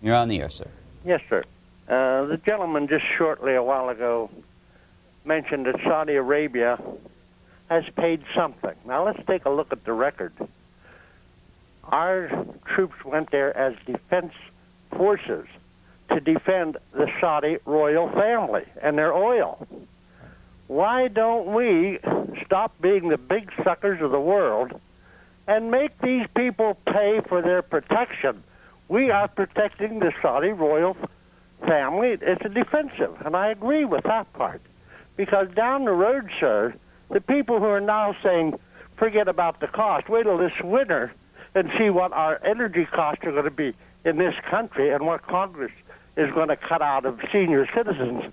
You're on the air, sir. Yes, sir. The gentleman just shortly a while ago mentioned that Saudi Arabia has paid something. Now let's take a look at the record. Our troops went there as defense forces to defend the Saudi royal family and their oil. Why don't we stop being the big suckers of the world and make these people pay for their protection? We are protecting the Saudi royal family. It's a defensive, and I agree with that part. Because down the road, sir, the people who are now saying, forget about the cost, wait till this winter and see what our energy costs are going to be in this country and what Congress is going to cut out of senior citizens'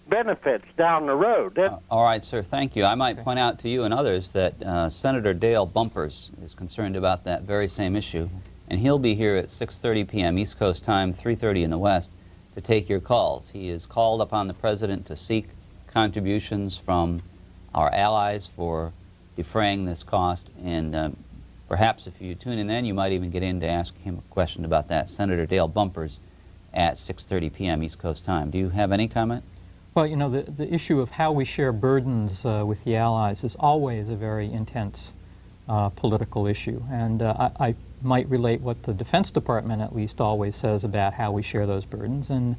benefits down the road. All right, sir, thank you. I might point out to you and others that Senator Dale Bumpers is concerned about that very same issue, and he'll be here at 6:30 p.m. East Coast time, 3:30 in the West, to take your calls. He has called upon the President to seek contributions from our allies for defraying this cost, and perhaps if you tune in then, you might even get in to ask him a question about that. Senator Dale Bumpers at 6:30 p.m. East Coast time. Do you have any comment? Well, you know, the issue of how we share burdens with the allies is always a very intense political issue, and I might relate what the Defense Department at least always says about how we share those burdens, and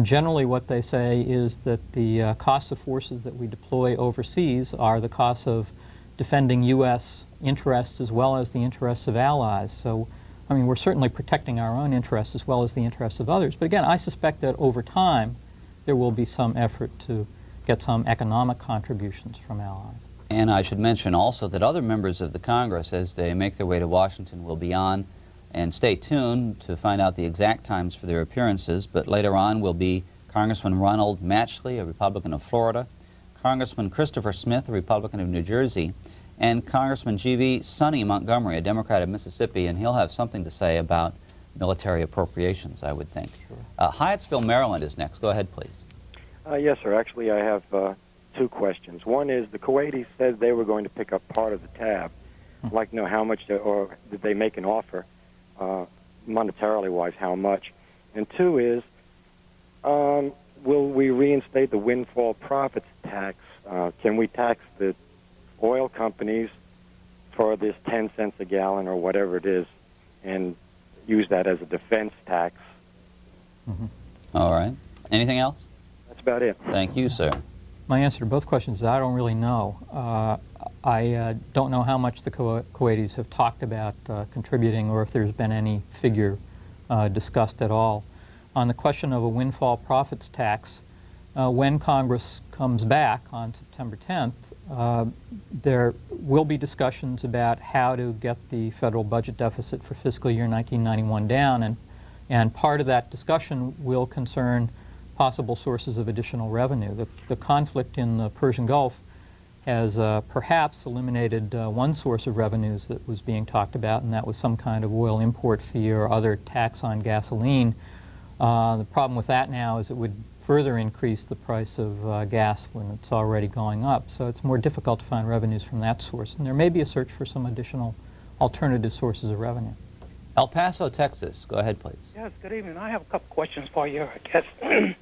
generally what they say is that the cost of forces that we deploy overseas are the costs of defending U.S. interests as well as the interests of allies. So, I mean, we're certainly protecting our own interests as well as the interests of others. But again, I suspect that over time there will be some effort to get some economic contributions from allies. And I should mention also that other members of the Congress, as they make their way to Washington, will be on. And stay tuned to find out the exact times for their appearances. But later on will be Congressman Ronald Matchley, a Republican of Florida, Congressman Christopher Smith, a Republican of New Jersey, and Congressman G.V. Sonny Montgomery, a Democrat of Mississippi, and he'll have something to say about military appropriations, I would think. Sure. Hyattsville, Maryland is next. Go ahead, please. Yes, sir. Actually, I have two questions. One is the Kuwaitis said they were going to pick up part of the tab. I'd like to know how much, or did they make an offer, monetarily-wise, how much? And two is, will we reinstate the windfall profits tax? Can we tax the oil companies for this 10 cents a gallon or whatever it is and use that as a defense tax? All right. Anything else? That's about it. Thank you, sir. My answer to both questions is I don't really know. I don't know how much the Kuwaitis have talked about contributing or if there's been any figure discussed at all. On the question of a windfall profits tax, when Congress comes back on September 10th, there will be discussions about how to get the federal budget deficit for fiscal year 1991 down, and part of that discussion will concern possible sources of additional revenue. The conflict in the Persian Gulf has perhaps eliminated one source of revenues that was being talked about, and that was some kind of oil import fee or other tax on gasoline. The problem with that now is it would further increase the price of gas when it's already going up. So it's more difficult to find revenues from that source. And there may be a search for some additional alternative sources of revenue. El Paso, Texas. Go ahead, please. Yes, good evening. I have a couple questions for you, I guess.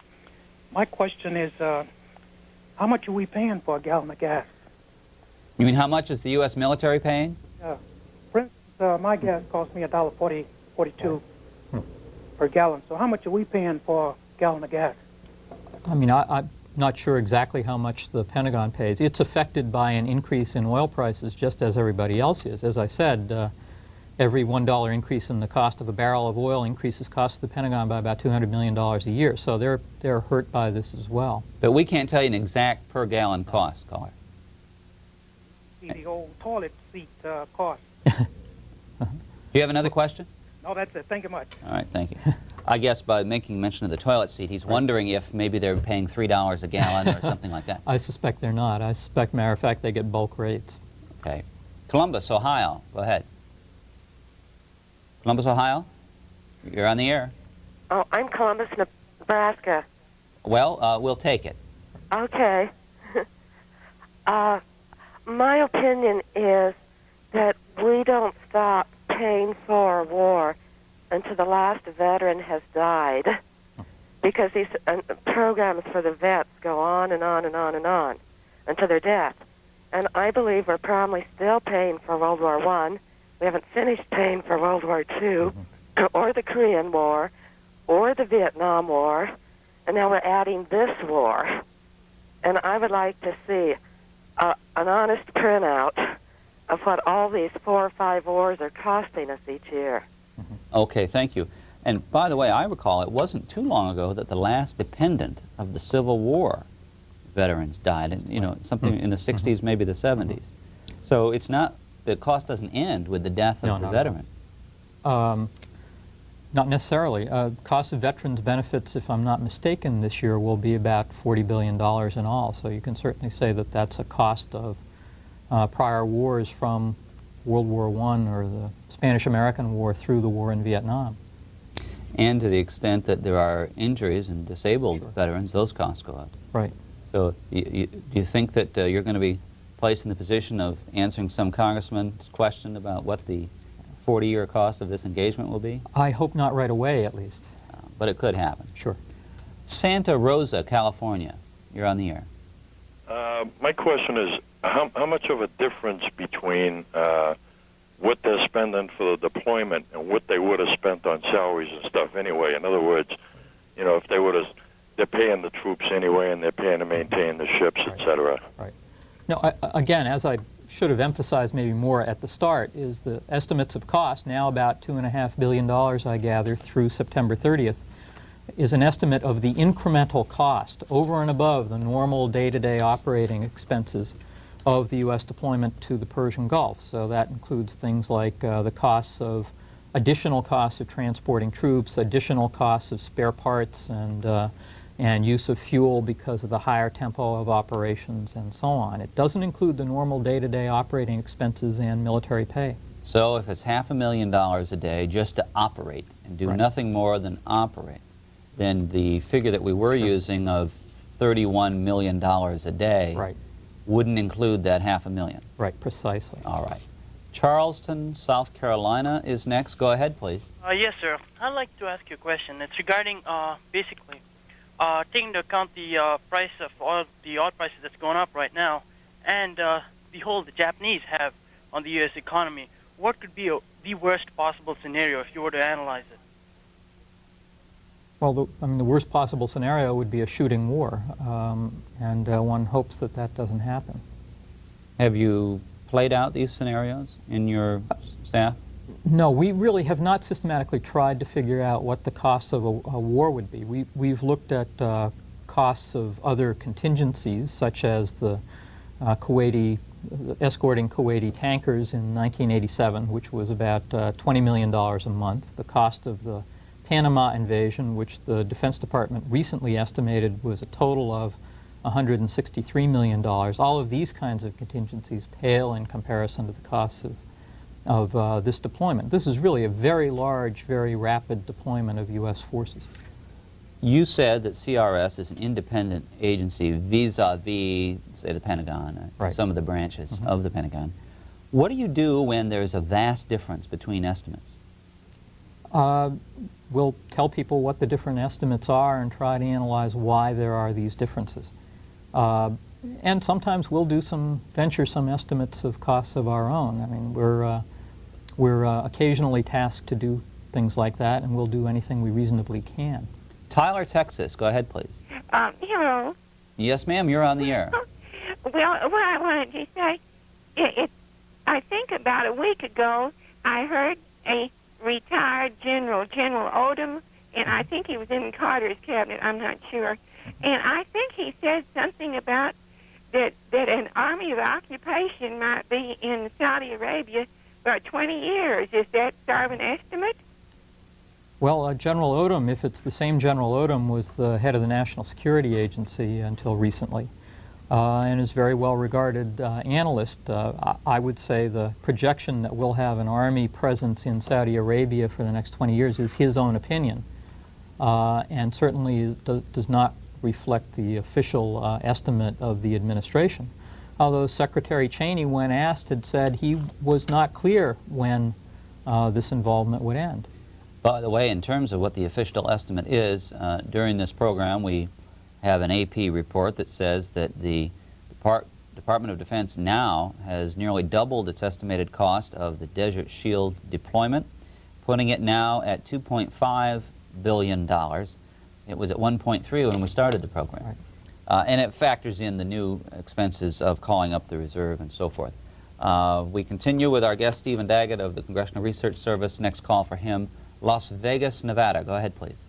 My question is, how much are we paying for a gallon of gas? You mean how much is the U.S. military paying? For instance, my gas costs me $1.42 per gallon. So how much are we paying for a gallon of gas? I mean, I'm not sure exactly how much the Pentagon pays. It's affected by an increase in oil prices just as everybody else is. As I said, every $1 increase in the cost of a barrel of oil increases costs of the Pentagon by about $200 million a year. So they're hurt by this as well. But we can't tell you an exact per gallon cost, caller. The old toilet seat cost. Do you have another question? No, that's it. Thank you much. All right, thank you. I guess by making mention of the toilet seat, he's wondering if maybe they're paying $3 a gallon or something like that. I suspect they're not. I suspect, matter of fact, they get bulk rates. Okay. Columbus, Ohio. Go ahead. Columbus, Ohio? You're on the air. Oh, I'm Columbus, Nebraska. Well, we'll take it. Okay. My opinion is that we don't stop paying for war until the last veteran has died, because these programs for the vets go on and on and on and on until their death. And I believe we're probably still paying for World War I. We haven't finished paying for World War II, or the Korean War, or the Vietnam War, and now we're adding this war. And I would like to see an honest printout of what all these 4 or 5 wars are costing us each year. Okay, thank you. And by the way, I recall it wasn't too long ago that the last dependent of the Civil War veterans died, and you know, something in the 60s, maybe the 70s. So it's not, the cost doesn't end with the death of the veteran. Not necessarily. Cost of veterans benefits, if I'm not mistaken, this year will be about $40 billion in all. So you can certainly say that that's a cost of prior wars from World War I or the Spanish-American War through the war in Vietnam. And to the extent that there are injuries and disabled veterans, those costs go up. Right. So do you think that you're going to be placed in the position of answering some congressman's question about what the 40-year cost of this engagement will be? I hope not right away, at least. But it could happen. Sure. Santa Rosa, California. You're on the air. My question is, how much of a difference between what they're spending for the deployment and what they would have spent on salaries and stuff anyway? In other words, you know, if they would have, they're paying the troops anyway and they're paying to maintain the ships, etc. Right. No, again, as I should have emphasized maybe more at the start, is the estimates of cost, now about $2.5 billion, I gather, through September 30th, is an estimate of the incremental cost over and above the normal day-to-day operating expenses of the U.S. deployment to the Persian Gulf. So that includes things like the costs of additional costs of transporting troops, additional costs of spare parts and use of fuel because of the higher tempo of operations and so on. It doesn't include the normal day-to-day operating expenses and military pay. So if it's $500,000 a day just to operate and do nothing more than operate, then the figure that we were using of $31 million a day wouldn't include that $500,000. Right, precisely. All right. Charleston, South Carolina is next. Go ahead, please. Yes, sir. I'd like to ask you a question. It's regarding basically taking into account the price of oil, the oil prices that's going up right now, and the hold the Japanese have on the U.S. economy. What could be the worst possible scenario if you were to analyze it? Well, I mean, the worst possible scenario would be a shooting war, and one hopes that that doesn't happen. Have you played out these scenarios in your staff? No, we really have not systematically tried to figure out what the costs of a war would be. We've looked at costs of other contingencies, such as the escorting Kuwaiti tankers in 1987, which was about $20 million a month. The cost of the Panama invasion, which the Defense Department recently estimated was a total of $163 million. All of these kinds of contingencies pale in comparison to the costs of this deployment. This is really a very large, very rapid deployment of U.S. forces. You said that CRS is an independent agency vis-a-vis, say, the Pentagon, Right. some of the branches of the Pentagon. What do you do when there's a vast difference between estimates? We'll tell people what the different estimates are and try to analyze why there are these differences. And sometimes we'll venture some estimates of costs of our own. I mean, we're occasionally tasked to do things like that, and we'll do anything we reasonably can. Tyler, Texas. Go ahead, please. Hello. Yes, ma'am. You're on the air. Well, what I wanted to say, I think about a week ago, I heard a retired General Odom, and I think he was in Carter's cabinet, I'm not sure. And I think he said something about that an army of occupation might be in Saudi Arabia for 20 years. Is that sort of an estimate? Well, General Odom, if it's the same General Odom, was the head of the National Security Agency until recently, and is a very well-regarded analyst. I would say the projection that we'll have an army presence in Saudi Arabia for the next 20 years is his own opinion, and certainly does not reflect the official estimate of the administration. Although Secretary Cheney, when asked, had said he was not clear when this involvement would end. By the way, in terms of what the official estimate is, during this program we have an AP report that says that the Department of Defense now has nearly doubled its estimated cost of the Desert Shield deployment, putting it now at $2.5 billion. It was at 1.3 when we started the program. And it factors in the new expenses of calling up the reserve and so forth. We continue with our guest, Stephen Daggett of the Congressional Research Service. Next call for him, Las Vegas, Nevada. Go ahead, please.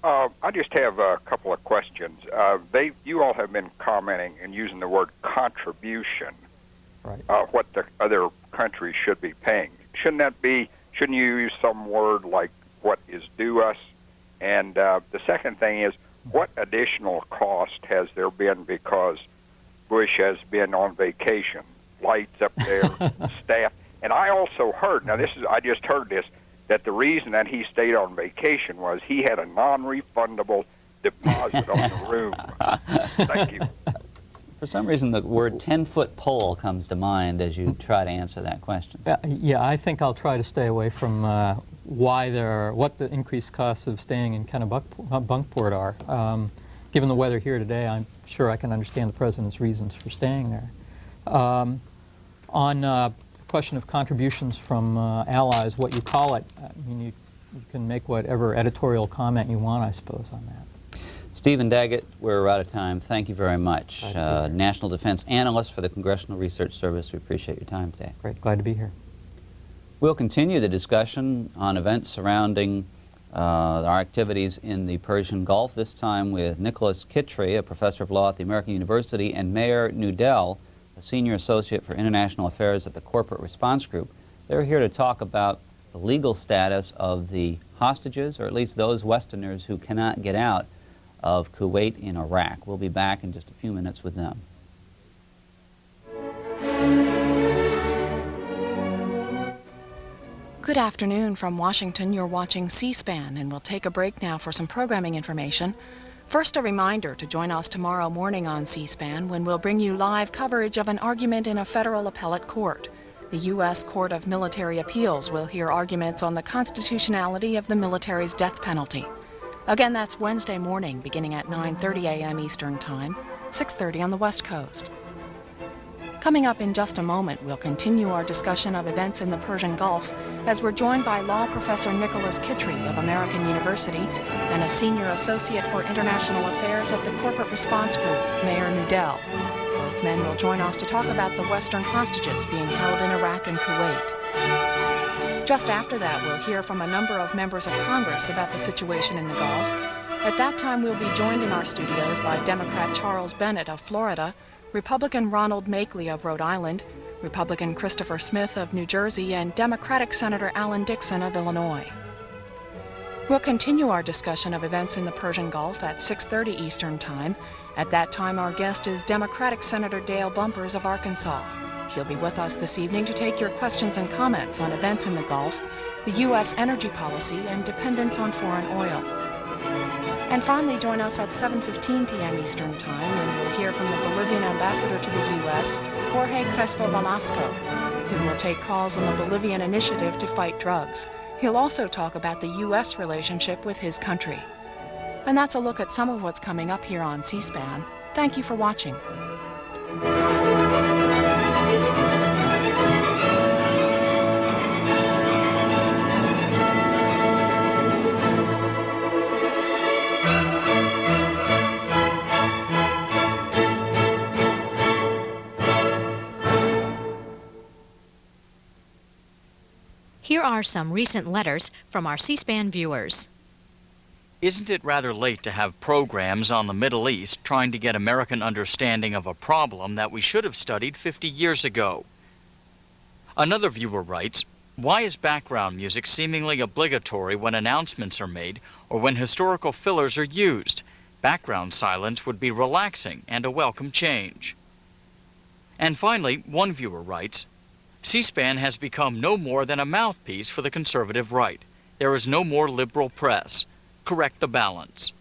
I just have a couple of questions. You all have been commenting and using the word contribution, what the other countries should be paying. Shouldn't you use some word like what is due us? And the second thing is, what additional cost has there been because Bush has been on vacation? Lights up there, staff. And I also heard, I just heard this, that the reason that he stayed on vacation was he had a non-refundable deposit on the room. Thank you. For some reason, the word 10-foot pole comes to mind as you try to answer that question. Yeah, I think I'll try to stay away from what the increased costs of staying in Kennebunkport are. Given the weather here today, I'm sure I can understand the President's reasons for staying there. On the question of contributions from allies, what you call it, I mean, you can make whatever editorial comment you want, I suppose, on that. Stephen Daggett, we're out of time. Thank you very much. National Defense Analyst for the Congressional Research Service. We appreciate your time today. Great. Glad to be here. We'll continue the discussion on events surrounding our activities in the Persian Gulf, this time with Nicholas Kittrey, a professor of law at the American University, and Mayor Nudell, a senior associate for international affairs at the Corporate Response Group. They're here to talk about the legal status of the hostages, or at least those Westerners who cannot get out of Kuwait in Iraq. We'll be back in just a few minutes with them. Good afternoon from Washington. You're watching C-SPAN, and we'll take a break now for some programming information. First, a reminder to join us tomorrow morning on C-SPAN when we'll bring you live coverage of an argument in a federal appellate court. The U.S. Court of Military Appeals will hear arguments on the constitutionality of the military's death penalty. Again, that's Wednesday morning, beginning at 9:30 a.m. Eastern Time, 6:30 on the West Coast. Coming up in just a moment, we'll continue our discussion of events in the Persian Gulf as we're joined by law professor Nicholas Kittrey of American University and a senior associate for international affairs at the Corporate Response Group, Mayor Nudell. Both men will join us to talk about the Western hostages being held in Iraq and Kuwait. Just after that, we'll hear from a number of members of Congress about the situation in the Gulf. At that time, we'll be joined in our studios by Democrat Charles Bennett of Florida, Republican Ronald Makeley of Rhode Island, Republican Christopher Smith of New Jersey, and Democratic Senator Alan Dixon of Illinois. We'll continue our discussion of events in the Persian Gulf at 6:30 Eastern Time. At that time, our guest is Democratic Senator Dale Bumpers of Arkansas. He'll be with us this evening to take your questions and comments on events in the Gulf, the U.S. energy policy, and dependence on foreign oil. And finally, join us at 7:15 p.m. Eastern Time, when we'll hear from the Bolivian ambassador to the U.S., Jorge Crespo Velasco, who will take calls on the Bolivian initiative to fight drugs. He'll also talk about the U.S. relationship with his country. And that's a look at some of what's coming up here on C-SPAN. Thank you for watching. Here are some recent letters from our C-SPAN viewers. Isn't it rather late to have programs on the Middle East trying to get American understanding of a problem that we should have studied 50 years ago? Another viewer writes, why is background music seemingly obligatory when announcements are made or when historical fillers are used? Background silence would be relaxing and a welcome change. And finally, one viewer writes, C-SPAN has become no more than a mouthpiece for the conservative right. There is no more liberal press. Correct the balance.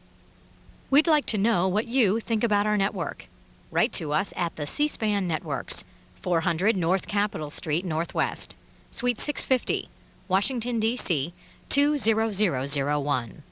We'd like to know what you think about our network. Write to us at the C-SPAN Networks, 400 North Capitol Street, Northwest, Suite 650, Washington, D.C., 20001.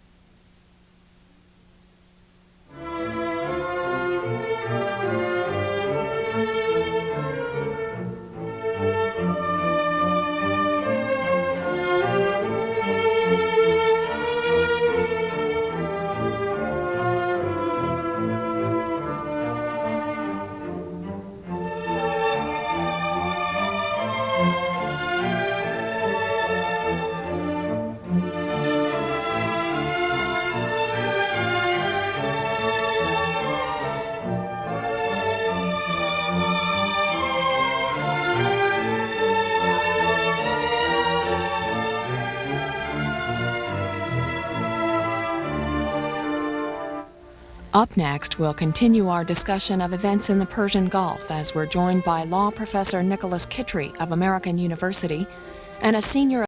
Up next, we'll continue our discussion of events in the Persian Gulf as we're joined by law professor Nicholas Kittrey of American University and a senior